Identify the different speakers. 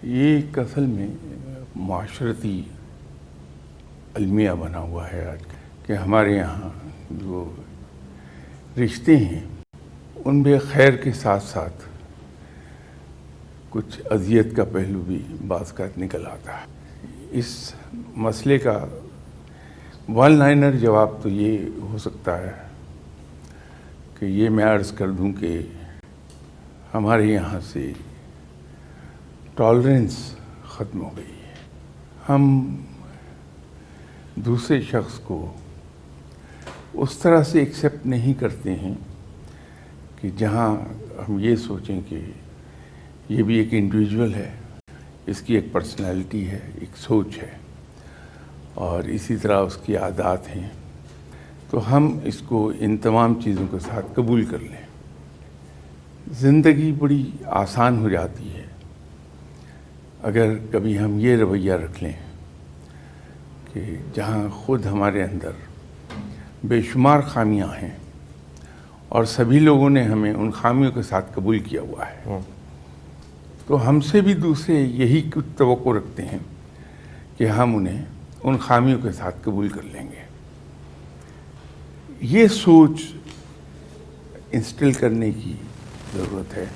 Speaker 1: یہ ایک اصل میں معاشرتی المیہ بنا ہوا ہے آج کہ ہمارے یہاں جو رشتے ہیں ان میں خیر کے ساتھ ساتھ کچھ اذیت کا پہلو بھی بعض کا نکل آتا ہے۔ اس مسئلے کا ون لائنر جواب تو یہ ہو سکتا ہے کہ یہ میں عرض کر دوں کہ ہمارے یہاں سے ٹالرنس ختم ہو گئی ہے۔ ہم دوسرے شخص کو اس طرح سے ایکسیپٹ نہیں کرتے ہیں کہ جہاں ہم یہ سوچیں کہ یہ بھی ایک انڈیویجول ہے، اس کی ایک پرسنالٹی ہے، ایک سوچ ہے اور اسی طرح اس کی عادات ہیں، تو ہم اس کو ان تمام چیزوں کے ساتھ قبول کر لیں۔ زندگی بڑی آسان ہو جاتی ہے اگر کبھی ہم یہ رویہ رکھ لیں کہ جہاں خود ہمارے اندر بے شمار خامیاں ہیں اور سبھی لوگوں نے ہمیں ان خامیوں کے ساتھ قبول کیا ہوا ہے، تو ہم سے بھی دوسرے یہی کچھ توقع رکھتے ہیں کہ ہم انہیں ان خامیوں کے ساتھ قبول کر لیں گے۔ یہ سوچ انسٹل کرنے کی ضرورت ہے۔